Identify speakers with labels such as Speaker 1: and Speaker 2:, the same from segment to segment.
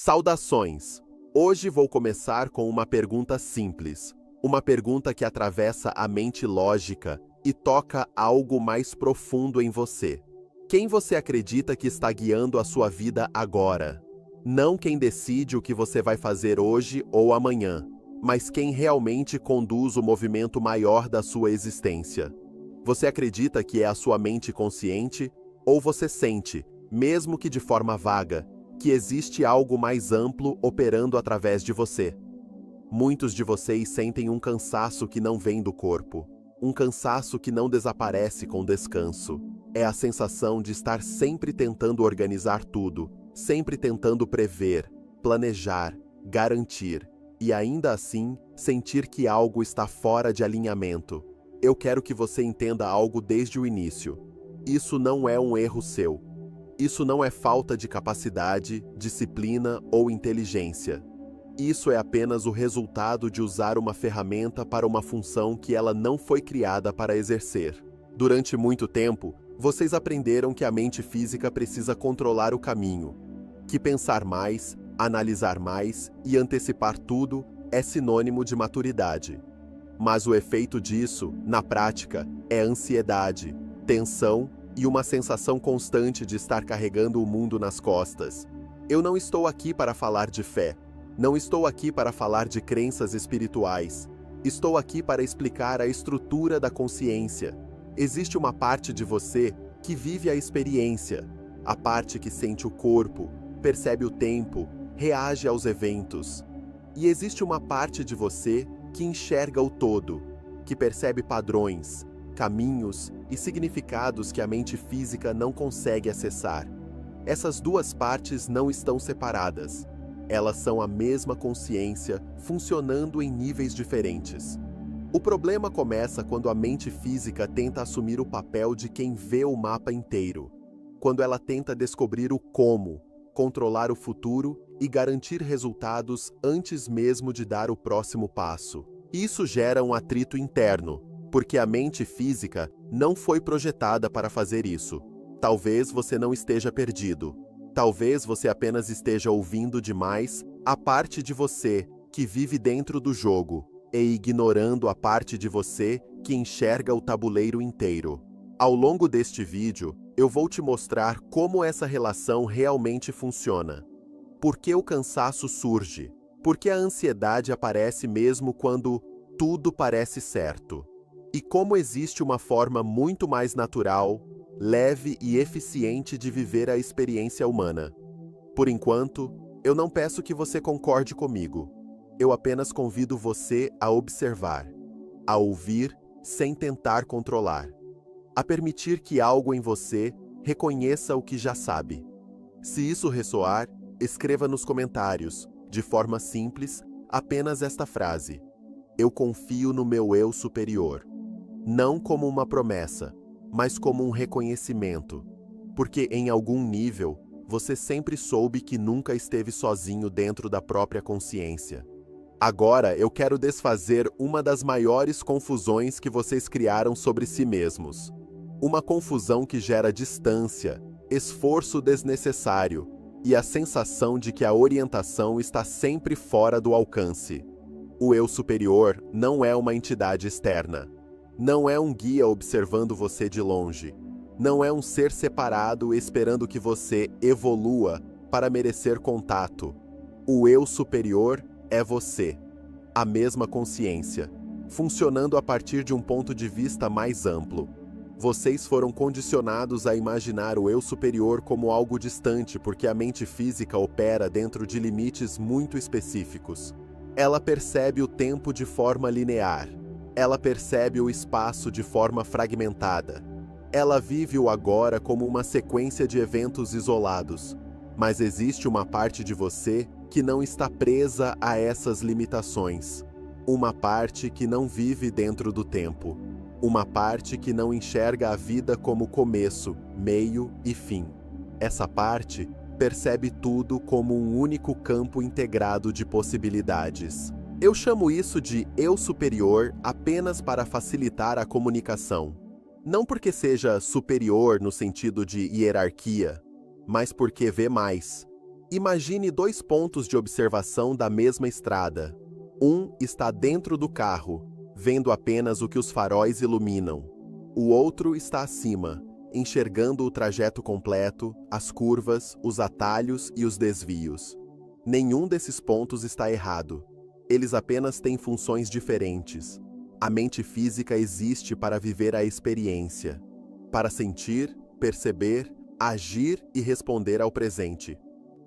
Speaker 1: Saudações! Hoje vou começar com uma pergunta simples. Uma pergunta que atravessa a mente lógica e toca algo mais profundo em você. Quem você acredita que está guiando a sua vida agora? Não quem decide o que você vai fazer hoje ou amanhã, mas quem realmente conduz o movimento maior da sua existência. Você acredita que é a sua mente consciente ou você sente, mesmo que de forma vaga, que existe algo mais amplo operando através de você? Muitos de vocês sentem um cansaço que não vem do corpo, um cansaço que não desaparece com descanso. É a sensação de estar sempre tentando organizar tudo, sempre tentando prever, planejar, garantir, e ainda assim sentir que algo está fora de alinhamento. Eu quero que você entenda algo desde o início. Isso não é um erro seu. Isso não é falta de capacidade, disciplina ou inteligência. Isso é apenas o resultado de usar uma ferramenta para uma função que ela não foi criada para exercer. Durante muito tempo, vocês aprenderam que a mente física precisa controlar o caminho, que pensar mais, analisar mais e antecipar tudo é sinônimo de maturidade. Mas o efeito disso, na prática, é ansiedade, tensão e uma sensação constante de estar carregando o mundo nas costas. Eu não estou aqui para falar de fé. Não estou aqui para falar de crenças espirituais. Estou aqui para explicar a estrutura da consciência. Existe uma parte de você que vive a experiência, a parte que sente o corpo, percebe o tempo, reage aos eventos. E existe uma parte de você que enxerga o todo, que percebe padrões, caminhos e significados que a mente física não consegue acessar. Essas duas partes não estão separadas. Elas são a mesma consciência, funcionando em níveis diferentes. O problema começa quando a mente física tenta assumir o papel de quem vê o mapa inteiro, quando ela tenta descobrir o como, controlar o futuro e garantir resultados antes mesmo de dar o próximo passo. Isso gera um atrito interno, porque a mente física não foi projetada para fazer isso. Talvez você não esteja perdido. Talvez você apenas esteja ouvindo demais a parte de você que vive dentro do jogo e ignorando a parte de você que enxerga o tabuleiro inteiro. Ao longo deste vídeo, eu vou te mostrar como essa relação realmente funciona. Por que o cansaço surge? Por que a ansiedade aparece mesmo quando tudo parece certo? E como existe uma forma muito mais natural, leve e eficiente de viver a experiência humana. Por enquanto, eu não peço que você concorde comigo. Eu apenas convido você a observar, a ouvir sem tentar controlar, a permitir que algo em você reconheça o que já sabe. Se isso ressoar, escreva nos comentários, de forma simples, apenas esta frase: eu confio no meu eu superior. Não como uma promessa, mas como um reconhecimento, porque em algum nível você sempre soube que nunca esteve sozinho dentro da própria consciência. Agora eu quero desfazer uma das maiores confusões que vocês criaram sobre si mesmos. Uma confusão que gera distância, esforço desnecessário e a sensação de que a orientação está sempre fora do alcance. O eu superior não é uma entidade externa. Não é um guia observando você de longe. Não é um ser separado esperando que você evolua para merecer contato. O eu superior é você, a mesma consciência, funcionando a partir de um ponto de vista mais amplo. Vocês foram condicionados a imaginar o eu superior como algo distante porque a mente física opera dentro de limites muito específicos. Ela percebe o tempo de forma linear. Ela percebe o espaço de forma fragmentada. Ela vive o agora como uma sequência de eventos isolados. Mas existe uma parte de você que não está presa a essas limitações. Uma parte que não vive dentro do tempo. Uma parte que não enxerga a vida como começo, meio e fim. Essa parte percebe tudo como um único campo integrado de possibilidades. Eu chamo isso de eu superior apenas para facilitar a comunicação. Não porque seja superior no sentido de hierarquia, mas porque vê mais. Imagine dois pontos de observação da mesma estrada. Um está dentro do carro, vendo apenas o que os faróis iluminam. O outro está acima, enxergando o trajeto completo, as curvas, os atalhos e os desvios. Nenhum desses pontos está errado. Eles apenas têm funções diferentes. A mente física existe para viver a experiência, para sentir, perceber, agir e responder ao presente.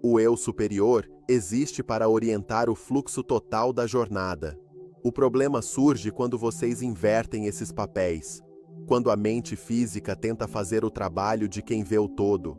Speaker 1: O eu superior existe para orientar o fluxo total da jornada. O problema surge quando vocês invertem esses papéis, quando a mente física tenta fazer o trabalho de quem vê o todo,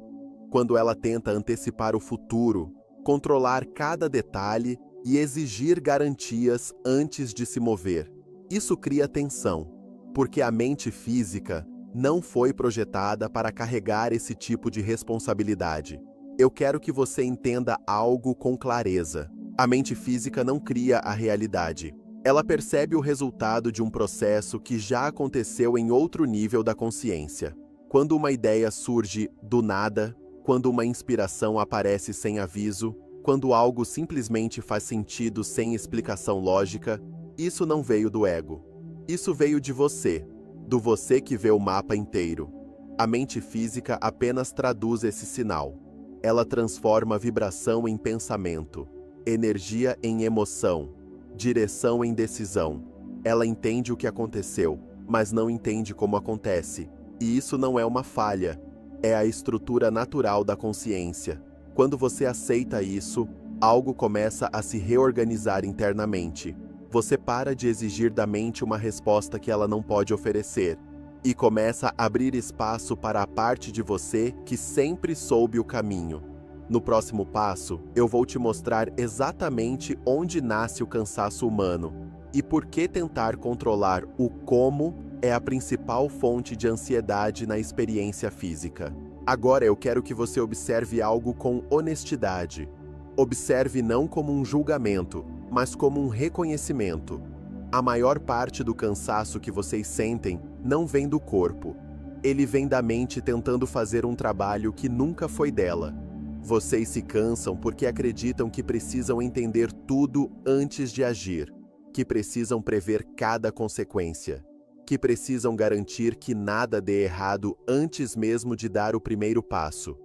Speaker 1: quando ela tenta antecipar o futuro, controlar cada detalhe e exigir garantias antes de se mover. Isso cria tensão, porque a mente física não foi projetada para carregar esse tipo de responsabilidade. Eu quero que você entenda algo com clareza. A mente física não cria a realidade. Ela percebe o resultado de um processo que já aconteceu em outro nível da consciência. Quando uma ideia surge do nada, quando uma inspiração aparece sem aviso, quando algo simplesmente faz sentido sem explicação lógica, isso não veio do ego. Isso veio de você, do você que vê o mapa inteiro. A mente física apenas traduz esse sinal. Ela transforma vibração em pensamento, energia em emoção, direção em decisão. Ela entende o que aconteceu, mas não entende como acontece. E isso não é uma falha, é a estrutura natural da consciência. Quando você aceita isso, algo começa a se reorganizar internamente. Você para de exigir da mente uma resposta que ela não pode oferecer e começa a abrir espaço para a parte de você que sempre soube o caminho. No próximo passo, eu vou te mostrar exatamente onde nasce o cansaço humano e por que tentar controlar o como é a principal fonte de ansiedade na experiência física. Agora eu quero que você observe algo com honestidade. Observe não como um julgamento, mas como um reconhecimento. A maior parte do cansaço que vocês sentem não vem do corpo. Ele vem da mente tentando fazer um trabalho que nunca foi dela. Vocês se cansam porque acreditam que precisam entender tudo antes de agir, que precisam prever cada consequência, que precisam garantir que nada dê errado antes mesmo de dar o primeiro passo.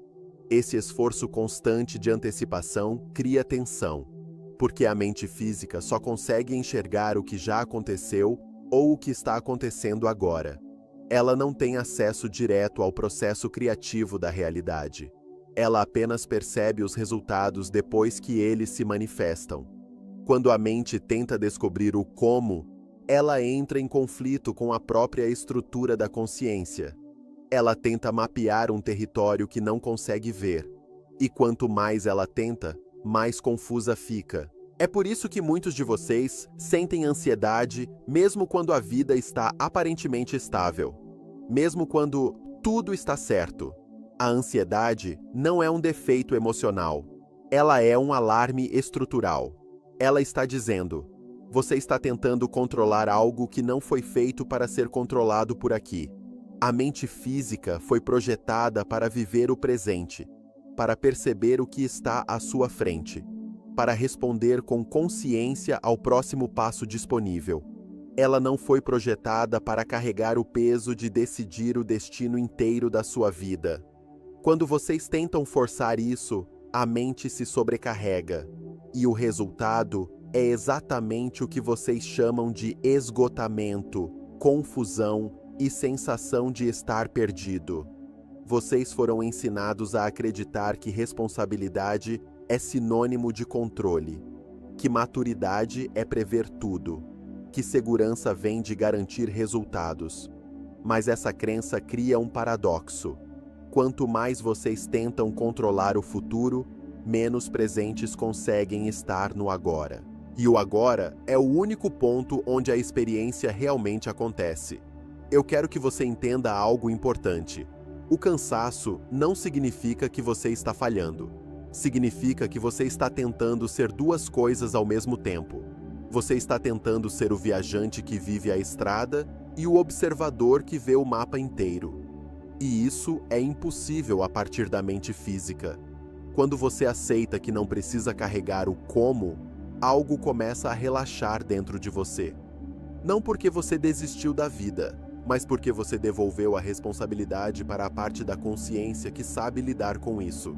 Speaker 1: Esse esforço constante de antecipação cria tensão, porque a mente física só consegue enxergar o que já aconteceu ou o que está acontecendo agora. Ela não tem acesso direto ao processo criativo da realidade. Ela apenas percebe os resultados depois que eles se manifestam. Quando a mente tenta descobrir o como, ela entra em conflito com a própria estrutura da consciência. Ela tenta mapear um território que não consegue ver. E quanto mais ela tenta, mais confusa fica. É por isso que muitos de vocês sentem ansiedade mesmo quando a vida está aparentemente estável. Mesmo quando tudo está certo. A ansiedade não é um defeito emocional. Ela é um alarme estrutural. Ela está dizendo: você está tentando controlar algo que não foi feito para ser controlado por aqui. A mente física foi projetada para viver o presente, para perceber o que está à sua frente, para responder com consciência ao próximo passo disponível. Ela não foi projetada para carregar o peso de decidir o destino inteiro da sua vida. Quando vocês tentam forçar isso, a mente se sobrecarrega, e o resultado é exatamente o que vocês chamam de esgotamento, confusão e sensação de estar perdido. Vocês foram ensinados a acreditar que responsabilidade é sinônimo de controle, que maturidade é prever tudo, que segurança vem de garantir resultados. Mas essa crença cria um paradoxo. Quanto mais vocês tentam controlar o futuro, menos presentes conseguem estar no agora. E o agora é o único ponto onde a experiência realmente acontece. Eu quero que você entenda algo importante. O cansaço não significa que você está falhando. Significa que você está tentando ser duas coisas ao mesmo tempo. Você está tentando ser o viajante que vive a estrada e o observador que vê o mapa inteiro. E isso é impossível a partir da mente física. Quando você aceita que não precisa carregar o como, algo começa a relaxar dentro de você. Não porque você desistiu da vida, mas porque você devolveu a responsabilidade para a parte da consciência que sabe lidar com isso.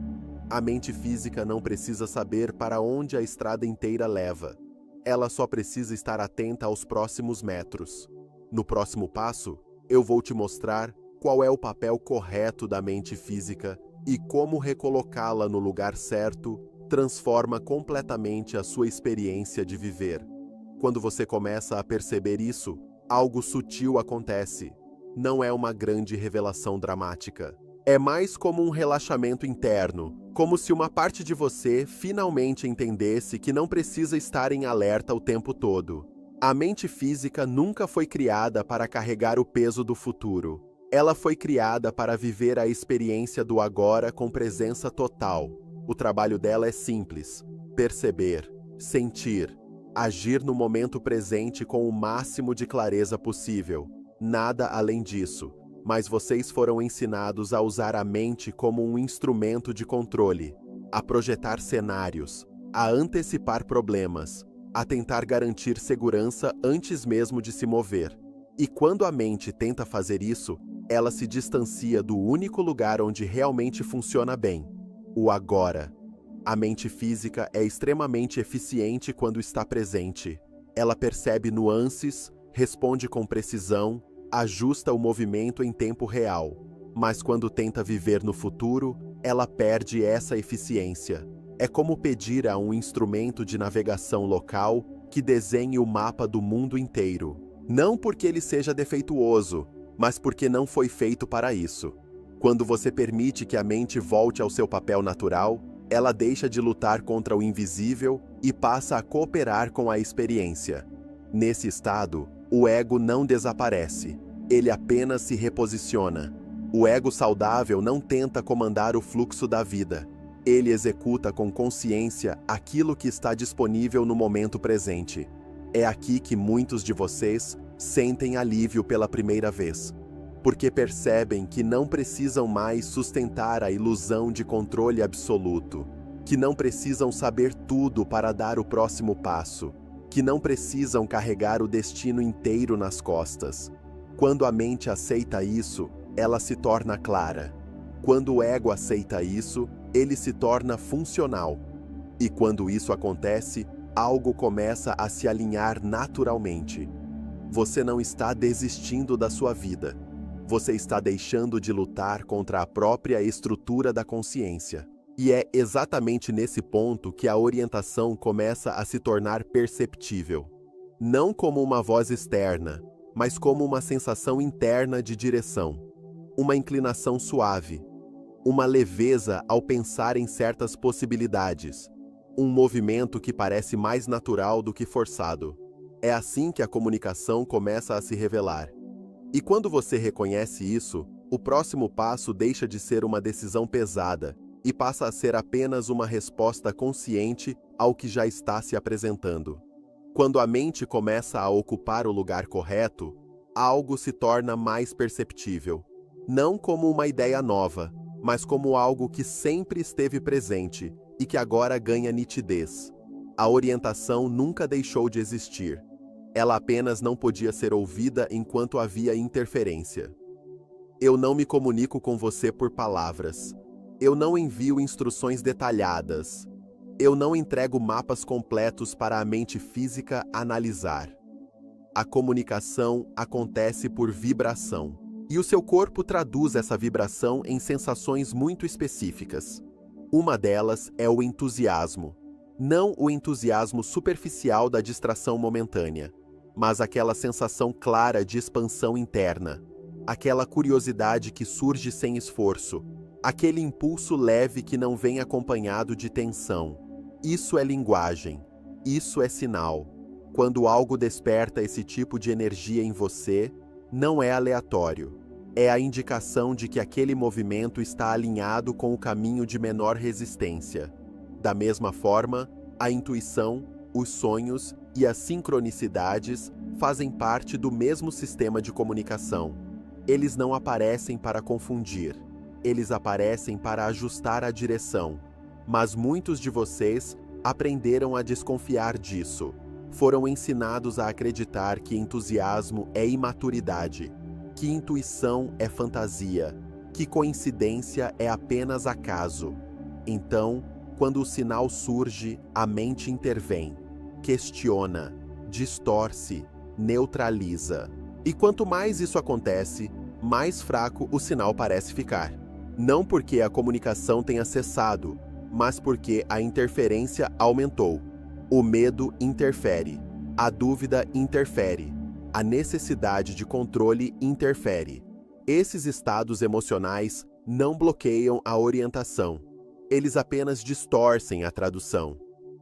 Speaker 1: A mente física não precisa saber para onde a estrada inteira leva. Ela só precisa estar atenta aos próximos metros. No próximo passo, eu vou te mostrar qual é o papel correto da mente física e como recolocá-la no lugar certo transforma completamente a sua experiência de viver. Quando você começa a perceber isso, algo sutil acontece. Não é uma grande revelação dramática. É mais como um relaxamento interno, como se uma parte de você finalmente entendesse que não precisa estar em alerta o tempo todo. A mente física nunca foi criada para carregar o peso do futuro. Ela foi criada para viver a experiência do agora com presença total. O trabalho dela é simples: perceber, sentir, agir no momento presente com o máximo de clareza possível. Nada além disso. Mas vocês foram ensinados a usar a mente como um instrumento de controle, a projetar cenários, a antecipar problemas, a tentar garantir segurança antes mesmo de se mover. E quando a mente tenta fazer isso, ela se distancia do único lugar onde realmente funciona bem: o agora. A mente física é extremamente eficiente quando está presente. Ela percebe nuances, responde com precisão, ajusta o movimento em tempo real. Mas quando tenta viver no futuro, ela perde essa eficiência. É como pedir a um instrumento de navegação local que desenhe o mapa do mundo inteiro. Não porque ele seja defeituoso, mas porque não foi feito para isso. Quando você permite que a mente volte ao seu papel natural, ela deixa de lutar contra o invisível e passa a cooperar com a experiência. Nesse estado, o ego não desaparece, ele apenas se reposiciona. O ego saudável não tenta comandar o fluxo da vida. Ele executa com consciência aquilo que está disponível no momento presente. É aqui que muitos de vocês sentem alívio pela primeira vez, porque percebem que não precisam mais sustentar a ilusão de controle absoluto, que não precisam saber tudo para dar o próximo passo, que não precisam carregar o destino inteiro nas costas. Quando a mente aceita isso, ela se torna clara. Quando o ego aceita isso, ele se torna funcional. E quando isso acontece, algo começa a se alinhar naturalmente. Você não está desistindo da sua vida. Você está deixando de lutar contra a própria estrutura da consciência. E é exatamente nesse ponto que a orientação começa a se tornar perceptível. Não como uma voz externa, mas como uma sensação interna de direção. Uma inclinação suave. Uma leveza ao pensar em certas possibilidades. Um movimento que parece mais natural do que forçado. É assim que a comunicação começa a se revelar. E quando você reconhece isso, o próximo passo deixa de ser uma decisão pesada e passa a ser apenas uma resposta consciente ao que já está se apresentando. Quando a mente começa a ocupar o lugar correto, algo se torna mais perceptível. Não como uma ideia nova, mas como algo que sempre esteve presente e que agora ganha nitidez. A orientação nunca deixou de existir. Ela apenas não podia ser ouvida enquanto havia interferência. Eu não me comunico com você por palavras. Eu não envio instruções detalhadas. Eu não entrego mapas completos para a mente física analisar. A comunicação acontece por vibração. E o seu corpo traduz essa vibração em sensações muito específicas. Uma delas é o entusiasmo. Não o entusiasmo superficial da distração momentânea, mas aquela sensação clara de expansão interna. Aquela curiosidade que surge sem esforço. Aquele impulso leve que não vem acompanhado de tensão. Isso é linguagem. Isso é sinal. Quando algo desperta esse tipo de energia em você, não é aleatório. É a indicação de que aquele movimento está alinhado com o caminho de menor resistência. Da mesma forma, a intuição, os sonhos e as sincronicidades fazem parte do mesmo sistema de comunicação. Eles não aparecem para confundir. Eles aparecem para ajustar a direção. Mas muitos de vocês aprenderam a desconfiar disso. Foram ensinados a acreditar que entusiasmo é imaturidade, que intuição é fantasia, que coincidência é apenas acaso. Então, quando o sinal surge, a mente intervém, questiona, distorce, neutraliza. E quanto mais isso acontece, mais fraco o sinal parece ficar. Não porque a comunicação tenha cessado, mas porque a interferência aumentou. O medo interfere, a dúvida interfere, a necessidade de controle interfere. Esses estados emocionais não bloqueiam a orientação, eles apenas distorcem a tradução.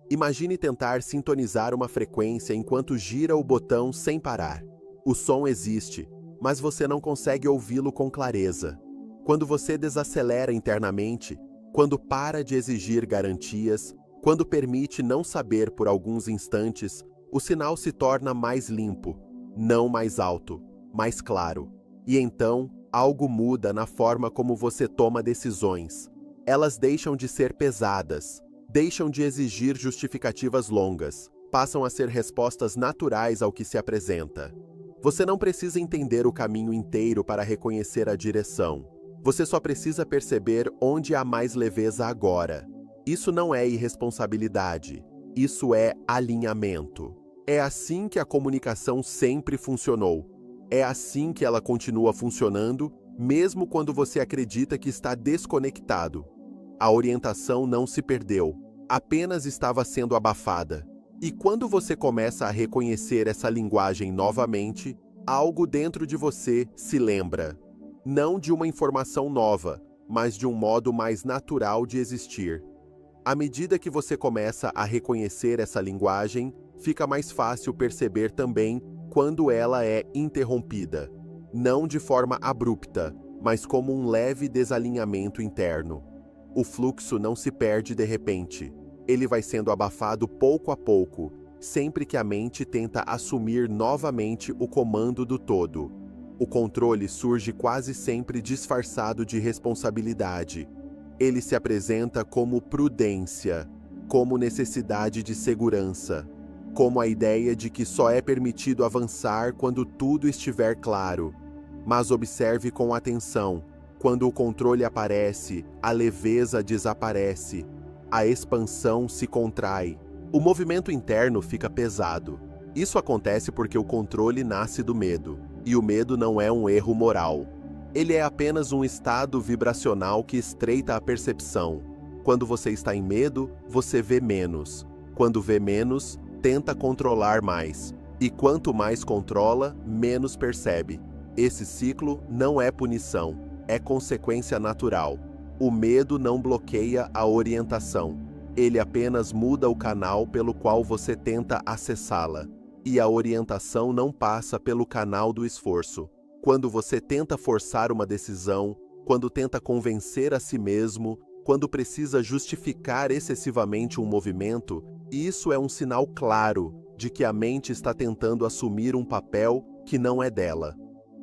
Speaker 1: Imagine tentar sintonizar uma frequência enquanto gira o botão sem parar. O som existe, mas você não consegue ouvi-lo com clareza. Quando você desacelera internamente, quando para de exigir garantias, quando permite não saber por alguns instantes, o sinal se torna mais limpo, não mais alto, mais claro. E então, algo muda na forma como você toma decisões. Elas deixam de ser pesadas, deixam de exigir justificativas longas, passam a ser respostas naturais ao que se apresenta. Você não precisa entender o caminho inteiro para reconhecer a direção. Você só precisa perceber onde há mais leveza agora. Isso não é irresponsabilidade, isso é alinhamento. É assim que a comunicação sempre funcionou. É assim que ela continua funcionando, mesmo quando você acredita que está desconectado. A orientação não se perdeu, apenas estava sendo abafada. E quando você começa a reconhecer essa linguagem novamente, algo dentro de você se lembra. Não de uma informação nova, mas de um modo mais natural de existir. À medida que você começa a reconhecer essa linguagem, fica mais fácil perceber também quando ela é interrompida. Não de forma abrupta, mas como um leve desalinhamento interno. O fluxo não se perde de repente. Ele vai sendo abafado pouco a pouco, sempre que a mente tenta assumir novamente o comando do todo. O controle surge quase sempre disfarçado de responsabilidade. Ele se apresenta como prudência, como necessidade de segurança, como a ideia de que só é permitido avançar quando tudo estiver claro. Mas observe com atenção, quando o controle aparece, a leveza desaparece, a expansão se contrai, o movimento interno fica pesado. Isso acontece porque o controle nasce do medo, e o medo não é um erro moral. Ele é apenas um estado vibracional que estreita a percepção. Quando você está em medo, você vê menos. Quando vê menos, tenta controlar mais. E quanto mais controla, menos percebe. Esse ciclo não é punição, é consequência natural. O medo não bloqueia a orientação. Ele apenas muda o canal pelo qual você tenta acessá-la. E a orientação não passa pelo canal do esforço. Quando você tenta forçar uma decisão, quando tenta convencer a si mesmo, quando precisa justificar excessivamente um movimento, isso é um sinal claro de que a mente está tentando assumir um papel que não é dela.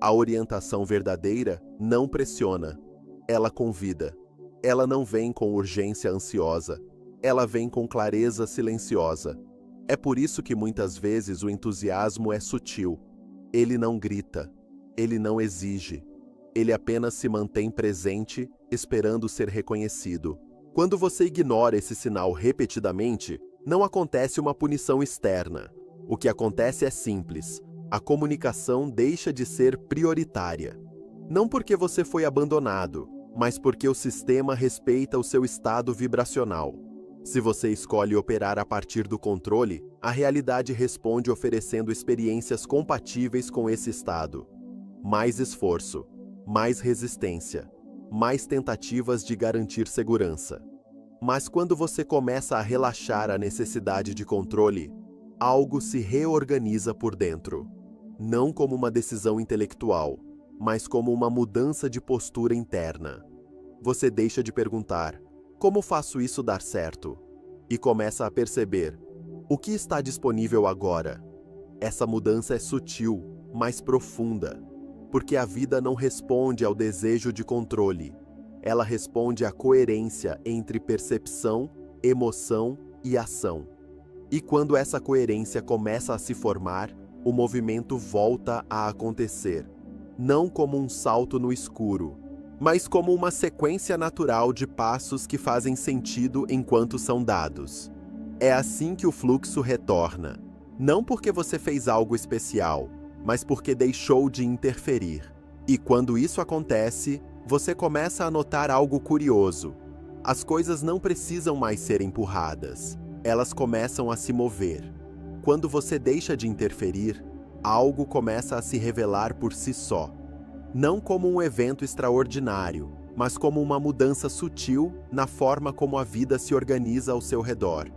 Speaker 1: A orientação verdadeira não pressiona, ela convida. Ela não vem com urgência ansiosa, ela vem com clareza silenciosa. É por isso que muitas vezes o entusiasmo é sutil. Ele não grita, ele não exige. Ele apenas se mantém presente, esperando ser reconhecido. Quando você ignora esse sinal repetidamente, não acontece uma punição externa. O que acontece é simples. A comunicação deixa de ser prioritária. Não porque você foi abandonado, mas porque o sistema respeita o seu estado vibracional. Se você escolhe operar a partir do controle, a realidade responde oferecendo experiências compatíveis com esse estado. Mais esforço, mais resistência, mais tentativas de garantir segurança. Mas quando você começa a relaxar a necessidade de controle, algo se reorganiza por dentro. Não como uma decisão intelectual, mas como uma mudança de postura interna. Você deixa de perguntar: como faço isso dar certo? E começa a perceber: o que está disponível agora? Essa mudança é sutil, mas profunda, porque a vida não responde ao desejo de controle. Ela responde à coerência entre percepção, emoção e ação. E quando essa coerência começa a se formar, o movimento volta a acontecer, não como um salto no escuro, mas como uma sequência natural de passos que fazem sentido enquanto são dados. É assim que o fluxo retorna, não porque você fez algo especial, mas porque deixou de interferir. E quando isso acontece, você começa a notar algo curioso. As coisas não precisam mais ser empurradas, elas começam a se mover. Quando você deixa de interferir, algo começa a se revelar por si só. Não como um evento extraordinário, mas como uma mudança sutil na forma como a vida se organiza ao seu redor.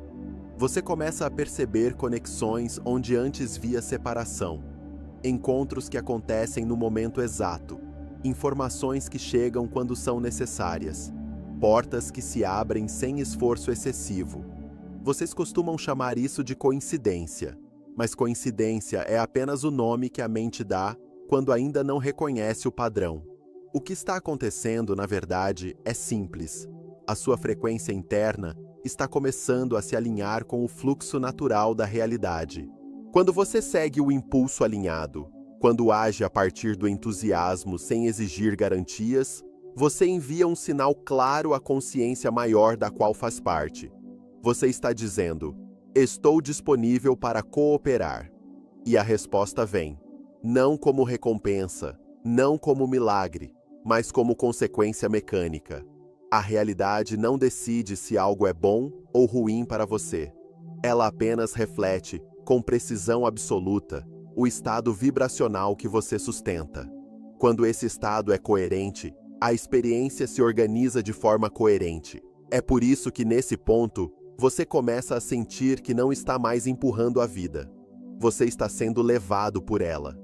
Speaker 1: Você começa a perceber conexões onde antes via separação, encontros que acontecem no momento exato, informações que chegam quando são necessárias, portas que se abrem sem esforço excessivo. Vocês costumam chamar isso de coincidência, mas coincidência é apenas o nome que a mente dá quando ainda não reconhece o padrão. O que está acontecendo, na verdade, é simples. A sua frequência interna está começando a se alinhar com o fluxo natural da realidade. Quando você segue o impulso alinhado, quando age a partir do entusiasmo sem exigir garantias, você envia um sinal claro à consciência maior da qual faz parte. Você está dizendo: estou disponível para cooperar. E a resposta vem, não como recompensa, não como milagre, mas como consequência mecânica. A realidade não decide se algo é bom ou ruim para você. Ela apenas reflete, com precisão absoluta, o estado vibracional que você sustenta. Quando esse estado é coerente, a experiência se organiza de forma coerente. É por isso que, nesse ponto, você começa a sentir que não está mais empurrando a vida. Você está sendo levado por ela.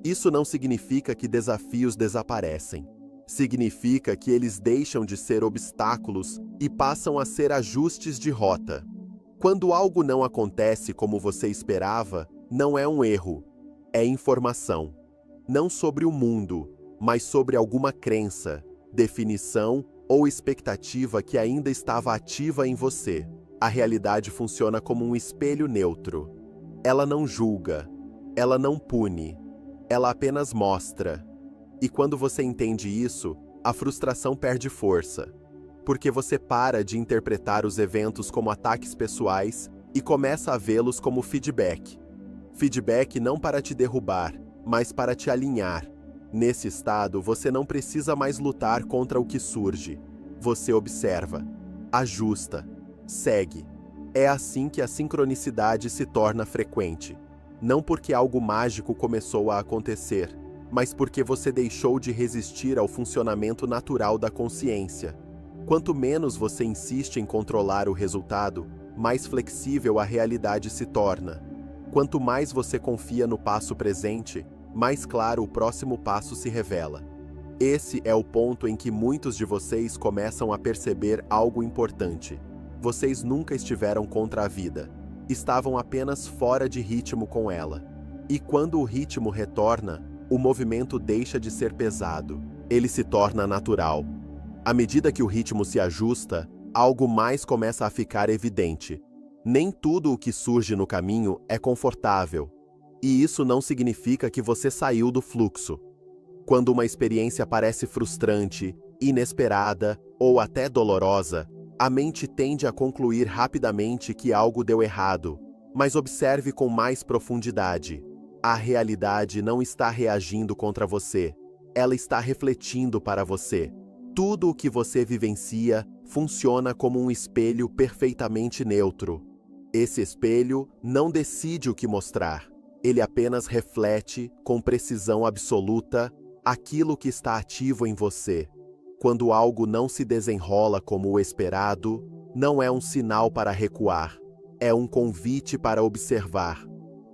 Speaker 1: Isso não significa que desafios desaparecem. Significa que eles deixam de ser obstáculos e passam a ser ajustes de rota. Quando algo não acontece como você esperava, não é um erro, é informação. Não sobre o mundo, mas sobre alguma crença, definição ou expectativa que ainda estava ativa em você. A realidade funciona como um espelho neutro. Ela não julga, ela não pune, ela apenas mostra. E quando você entende isso, a frustração perde força, porque você para de interpretar os eventos como ataques pessoais e começa a vê-los como feedback. Feedback não para te derrubar, mas para te alinhar. Nesse estado, você não precisa mais lutar contra o que surge. Você observa, ajusta, segue. É assim que a sincronicidade se torna frequente. Não porque algo mágico começou a acontecer, mas porque você deixou de resistir ao funcionamento natural da consciência. Quanto menos você insiste em controlar o resultado, mais flexível a realidade se torna. Quanto mais você confia no passo presente, mais claro o próximo passo se revela. Esse é o ponto em que muitos de vocês começam a perceber algo importante. Vocês nunca estiveram contra a vida. Estavam apenas fora de ritmo com ela. E quando o ritmo retorna, o movimento deixa de ser pesado. Ele se torna natural. À medida que o ritmo se ajusta, algo mais começa a ficar evidente. Nem tudo o que surge no caminho é confortável. E isso não significa que você saiu do fluxo. Quando uma experiência parece frustrante, inesperada ou até dolorosa, a mente tende a concluir rapidamente que algo deu errado. Mas observe com mais profundidade. A realidade não está reagindo contra você. Ela está refletindo para você. Tudo o que você vivencia funciona como um espelho perfeitamente neutro. Esse espelho não decide o que mostrar. Ele apenas reflete, com precisão absoluta, aquilo que está ativo em você. Quando algo não se desenrola como o esperado, não é um sinal para recuar. É um convite para observar.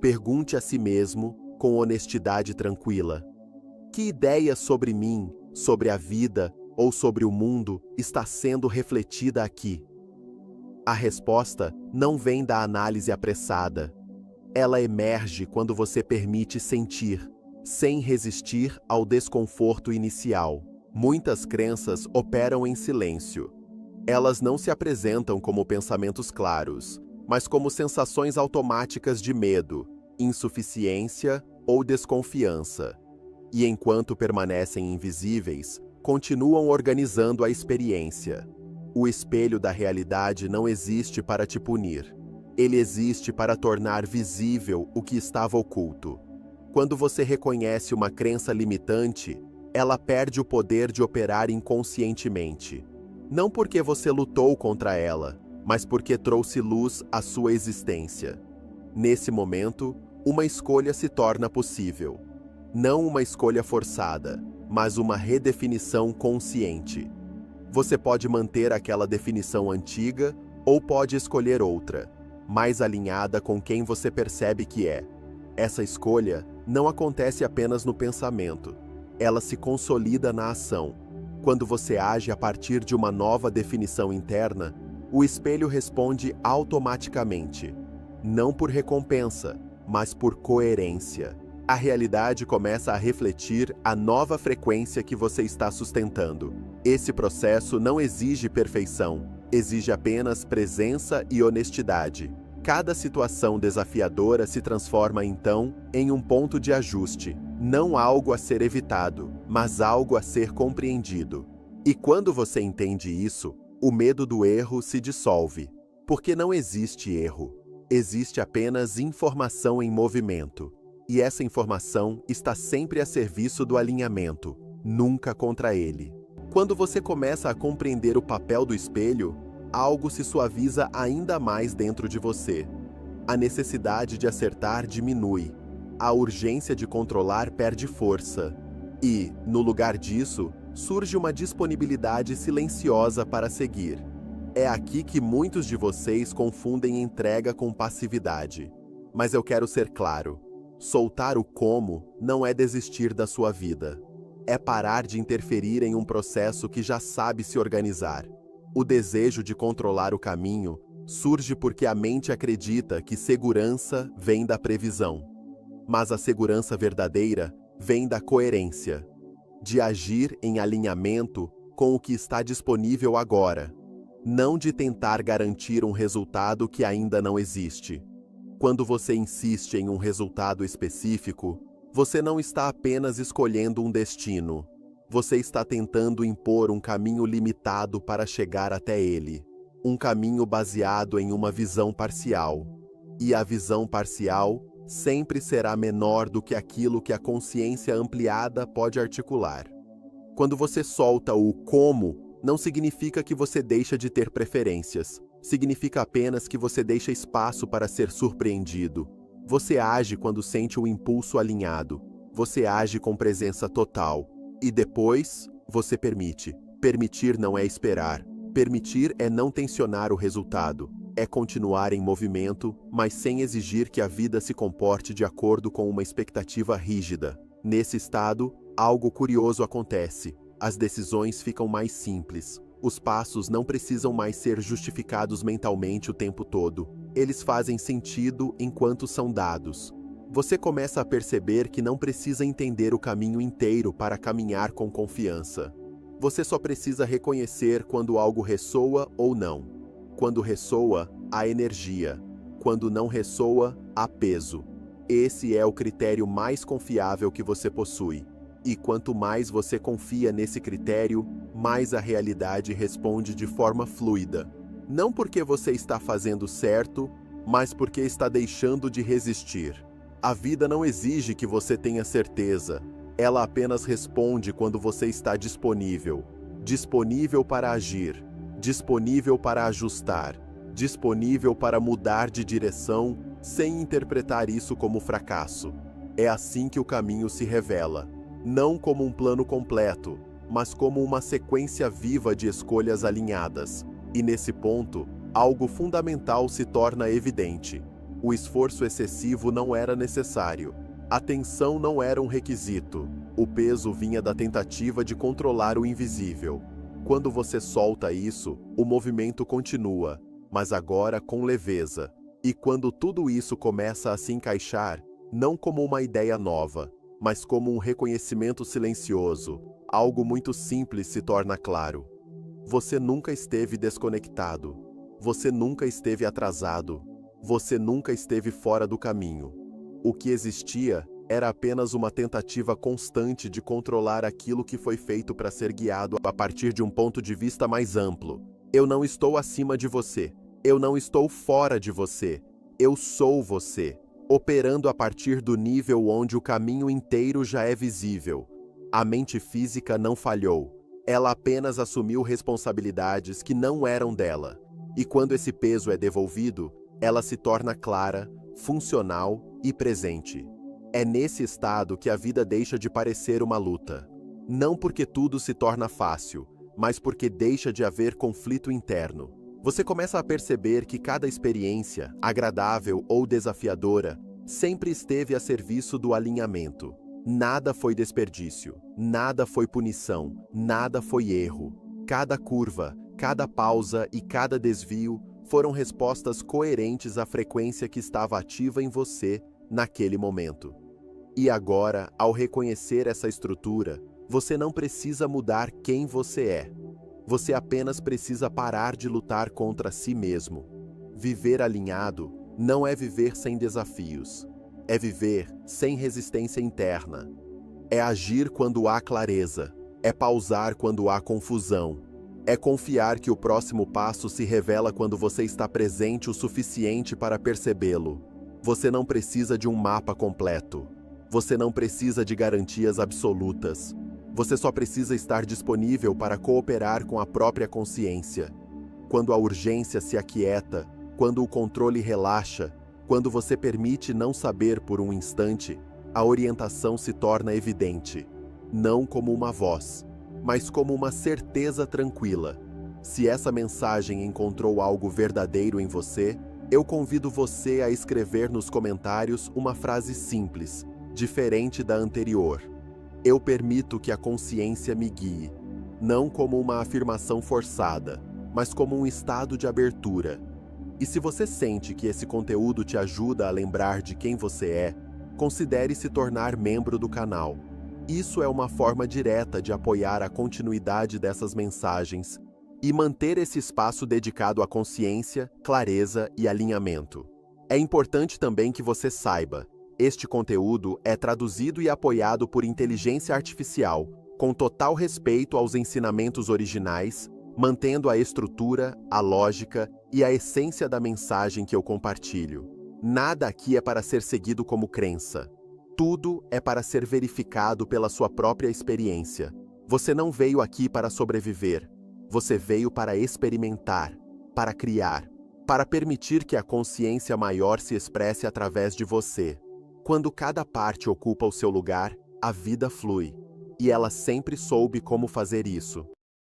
Speaker 1: Pergunte a si mesmo, com honestidade tranquila: que ideia sobre mim, sobre a vida ou sobre o mundo está sendo refletida aqui? A resposta não vem da análise apressada. Ela emerge quando você permite sentir, sem resistir ao desconforto inicial. Muitas crenças operam em silêncio. Elas não se apresentam como pensamentos claros, mas como sensações automáticas de medo, insuficiência ou desconfiança. E enquanto permanecem invisíveis, continuam organizando a experiência. O espelho da realidade não existe para te punir. Ele existe para tornar visível o que estava oculto. Quando você reconhece uma crença limitante, ela perde o poder de operar inconscientemente. Não porque você lutou contra ela, mas porque trouxe luz à sua existência. Nesse momento, uma escolha se torna possível. Não uma escolha forçada, mas uma redefinição consciente. Você pode manter aquela definição antiga ou pode escolher outra, mais alinhada com quem você percebe que é. Essa escolha não acontece apenas no pensamento. Ela se consolida na ação. Quando você age a partir de uma nova definição interna, o espelho responde automaticamente. Não por recompensa, mas por coerência. A realidade começa a refletir a nova frequência que você está sustentando. Esse processo não exige perfeição, exige apenas presença e honestidade. Cada situação desafiadora se transforma, então, em um ponto de ajuste. Não algo a ser evitado, mas algo a ser compreendido. E quando você entende isso, o medo do erro se dissolve. Porque não existe erro. Existe apenas informação em movimento. E essa informação está sempre a serviço do alinhamento, nunca contra ele. Quando você começa a compreender o papel do espelho, algo se suaviza ainda mais dentro de você. A necessidade de acertar diminui. A urgência de controlar perde força. E, no lugar disso, surge uma disponibilidade silenciosa para seguir. É aqui que muitos de vocês confundem entrega com passividade. Mas eu quero ser claro. Soltar o como não é desistir da sua vida. É parar de interferir em um processo que já sabe se organizar. O desejo de controlar o caminho surge porque a mente acredita que segurança vem da previsão. Mas a segurança verdadeira vem da coerência, de agir em alinhamento com o que está disponível agora, não de tentar garantir um resultado que ainda não existe. Quando você insiste em um resultado específico, você não está apenas escolhendo um destino. Você está tentando impor um caminho limitado para chegar até ele. Um caminho baseado em uma visão parcial. E a visão parcial sempre será menor do que aquilo que a consciência ampliada pode articular. Quando você solta o como, não significa que você deixa de ter preferências. Significa apenas que você deixa espaço para ser surpreendido. Você age quando sente o impulso alinhado. Você age com presença total. E depois, você permite. Permitir não é esperar. Permitir é não tensionar o resultado. É continuar em movimento, mas sem exigir que a vida se comporte de acordo com uma expectativa rígida. Nesse estado, algo curioso acontece. As decisões ficam mais simples. Os passos não precisam mais ser justificados mentalmente o tempo todo. Eles fazem sentido enquanto são dados. Você começa a perceber que não precisa entender o caminho inteiro para caminhar com confiança. Você só precisa reconhecer quando algo ressoa ou não. Quando ressoa, há energia. Quando não ressoa, há peso. Esse é o critério mais confiável que você possui. E quanto mais você confia nesse critério, mais a realidade responde de forma fluida. Não porque você está fazendo certo, mas porque está deixando de resistir. A vida não exige que você tenha certeza. Ela apenas responde quando você está disponível. Disponível para agir. Disponível para ajustar. Disponível para mudar de direção sem interpretar isso como fracasso. É assim que o caminho se revela. Não como um plano completo, mas como uma sequência viva de escolhas alinhadas. E nesse ponto, algo fundamental se torna evidente. O esforço excessivo não era necessário. A tensão não era um requisito. O peso vinha da tentativa de controlar o invisível. Quando você solta isso, o movimento continua, mas agora com leveza. E quando tudo isso começa a se encaixar, não como uma ideia nova, mas como um reconhecimento silencioso, algo muito simples se torna claro. Você nunca esteve desconectado. Você nunca esteve atrasado. Você nunca esteve fora do caminho. O que existia era apenas uma tentativa constante de controlar aquilo que foi feito para ser guiado a partir de um ponto de vista mais amplo. Eu não estou acima de você. Eu não estou fora de você. Eu sou você, operando a partir do nível onde o caminho inteiro já é visível. A mente física não falhou. Ela apenas assumiu responsabilidades que não eram dela. E quando esse peso é devolvido, ela se torna clara, funcional e presente. É nesse estado que a vida deixa de parecer uma luta. Não porque tudo se torna fácil, mas porque deixa de haver conflito interno. Você começa a perceber que cada experiência, agradável ou desafiadora, sempre esteve a serviço do alinhamento. Nada foi desperdício, nada foi punição, nada foi erro. Cada curva, cada pausa e cada desvio foram respostas coerentes à frequência que estava ativa em você naquele momento. E agora, ao reconhecer essa estrutura, você não precisa mudar quem você é. Você apenas precisa parar de lutar contra si mesmo. Viver alinhado não é viver sem desafios. É viver sem resistência interna. É agir quando há clareza. É pausar quando há confusão. É confiar que o próximo passo se revela quando você está presente o suficiente para percebê-lo. Você não precisa de um mapa completo. Você não precisa de garantias absolutas. Você só precisa estar disponível para cooperar com a própria consciência. Quando a urgência se aquieta, quando o controle relaxa, quando você permite não saber por um instante, a orientação se torna evidente. Não como uma voz, mas como uma certeza tranquila. Se essa mensagem encontrou algo verdadeiro em você, eu convido você a escrever nos comentários uma frase simples, diferente da anterior. Eu permito que a consciência me guie, não como uma afirmação forçada, mas como um estado de abertura. E se você sente que esse conteúdo te ajuda a lembrar de quem você é, considere se tornar membro do canal. Isso é uma forma direta de apoiar a continuidade dessas mensagens e manter esse espaço dedicado à consciência, clareza e alinhamento. É importante também que você saiba, este conteúdo é traduzido e apoiado por inteligência artificial, com total respeito aos ensinamentos originais, mantendo a estrutura, a lógica e a essência da mensagem que eu compartilho. Nada aqui é para ser seguido como crença. Tudo é para ser verificado pela sua própria experiência. Você não veio aqui para sobreviver. Você veio para experimentar, para criar, para permitir que a consciência maior se expresse através de você. Quando cada parte ocupa o seu lugar, a vida flui. E ela sempre soube como fazer isso.